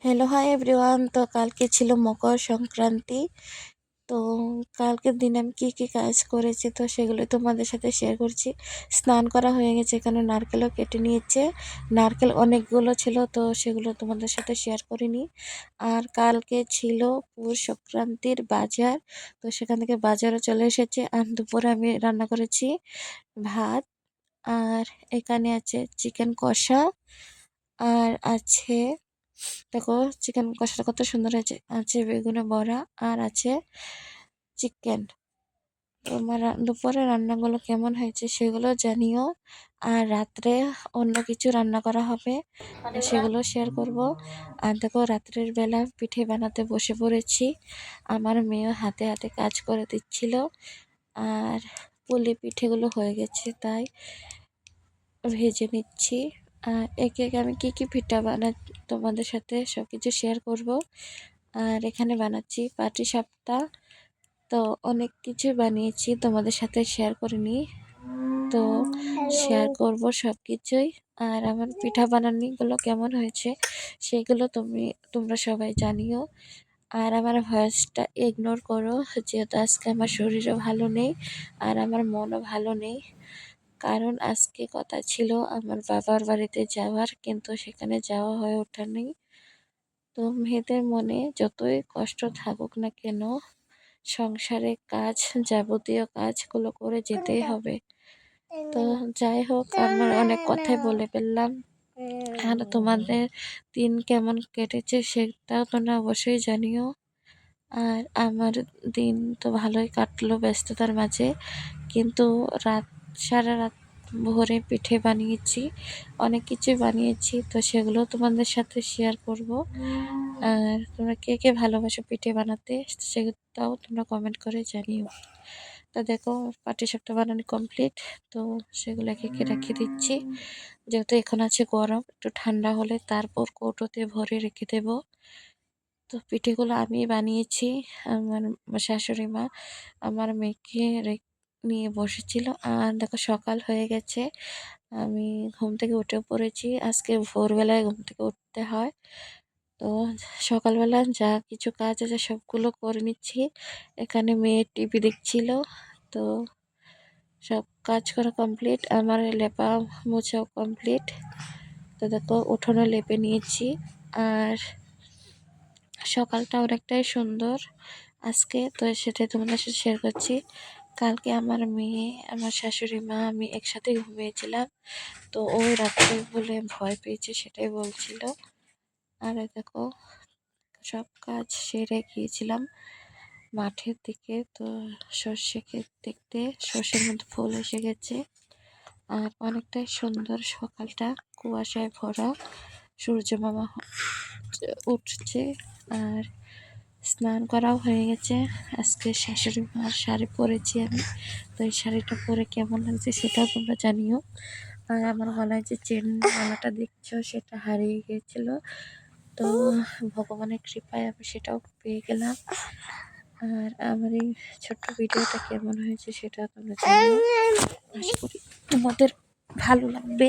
Hello hi everyone. তো কালকে ছিল মকর সংক্রান্তি। তো কালকের দিনে আমি কী কী কাজ করেছি তো সেগুলো তোমাদের সাথে শেয়ার করছি। স্নান করা হয়ে গেছে, এখানে নারকেলও কেটে নিয়েছে। নারকেল অনেকগুলো ছিল, তো সেগুলো তোমাদের সাথে শেয়ার করিনি। আর কালকে ছিল পৌষ সংক্রান্তির বাজার, তো সেখান থেকে বাজারও চলে এসেছে। আর দুপুরে আমি রান্না করেছি ভাত, আর এখানে আছে চিকেন কষা, আর আছে, দেখো চিকেন কষাটা কত সুন্দর হয়েছে, আছে বেগুনের বড়া, আর আছে চিকেন। তোমার দুপুরে রান্নাগুলো কেমন হয়েছে সেগুলো জানিও। আর রাত্রে অন্য কিছু রান্না করা হবে, সেগুলো শেয়ার করব। আর দেখো রাত্রের বেলা পিঠে বানাতে বসে পড়েছি। আমার মেয়েও হাতে হাতে কাজ করে দিচ্ছিল। আর পুলি পিঠেগুলো হয়ে গেছে, তাই ভেজে নিচ্ছি। আর একে একে আমি কী কী পিঠা বানাই তোমাদের সাথে সব কিছু শেয়ার করব। আর এখানে বানাচ্ছি পাটিসাপটা। তো অনেক কিছু বানিয়েছি, তোমাদের সাথে শেয়ার করিনি, তো শেয়ার করব সব কিছুই। আর আমার পিঠা বানানিগুলো কেমন হয়েছে সেগুলো তোমরা সবাই জানিও। আর আমার ভয়েসটা ইগনোর করো, যেহেতু আজকে আমার শরীরও ভালো নেই আর আমার মনও ভালো নেই। কারণ আজকে কথা ছিল আমার বাবার বাড়িতে যাওয়ার, কিন্তু সেখানে যাওয়া হয়ে ওঠেনি। তো মেয়েদের মনে যতই কষ্ট থাকুক না কেন, সংসারে কাজ, যাবতীয় কাজগুলো করে যেতেই হবে। তো যাই হোক, আমার অনেক কথাই বলে ফেললাম। আর তোমাদের দিন কেমন কেটেছে সেটাও তোমরা অবশ্যই জানিও। আর আমার দিন তো ভালোই কাটলো ব্যস্ততার মাঝে, কিন্তু সারা রাত ভোরে পিঠে বানিয়েছি, অনেক কিছুই বানিয়েছি, তো সেগুলো তোমাদের সাথে শেয়ার করব। আর তোমরা কে কে ভালোবাসো পিঠে বানাতে সেটাও তোমরা কমেন্ট করে জানিও। তো দেখো পাটিসাপটা বানানো কমপ্লিট, তো সেগুলো একে একে রেখে দিচ্ছি। যেহেতু এখন আছে গরম, একটু ঠান্ডা হলে তারপর কৌটোতে ভরে রেখে দেবো। তো পিঠেগুলো আমি বানিয়েছি, আমার শাশুড়ি মা আমার মেয়েকে নিয়ে বসেছিল। আর দেখো সকাল হয়ে গেছে, আমি ঘুম থেকে উঠে পড়েছি। আজকে ভোরবেলায় ঘুম থেকে উঠতে হয়, তো সকালবেলা যা কিছু কাজ আছে সবগুলো করে নিচ্ছি। এখানে মেয়ে টিভি দেখছিল, তো সব কাজ করা কমপ্লিট। আমার লেপা মোছাও কমপ্লিট। তো দেখো উঠোনে লেপে নিয়েছি। আর সকালটা অনেকটাই সুন্দর আজকে, তো সেটাই তোমাদের সাথে শেয়ার করছি। কালকে আমার মেয়ে, আমার শাশুড়ি মা, আমি একসাথে ঘুমিয়েছিলাম, তো ওই রাত্রে বলে ভয় পেয়েছে সেটাই বলছিল। আর দেখো সব কাজ সেরে গিয়েছিলাম মাঠের দিকে, তো সর্ষে ক্ষেত দেখতে। সর্ষের মধ্যে ফুল এসে গেছে। আর অনেকটাই সুন্দর সকালটা, কুয়াশায় ভরা, সূর্য মামা উঠছে। আর স্নান করাও হয়ে গেছে। আজকে শাশুড়ি মার শাড়ি পরেছি আমি, তো এই শাড়িটা পরে কেমন লাগছে সেটাও তোমরা জানিও। আর আমার গলায় যে চেন মালাটা দেখছো সেটা হারিয়ে গিয়েছিল, তো ভগবানের কৃপায় আমি সেটাও পেয়ে গেলাম। আর আমার এই ছোট্ট ভিডিওটা কেমন হয়েছে সেটা তোমরা জানিও। আশা করি তোমাদের ভালো লাগবে।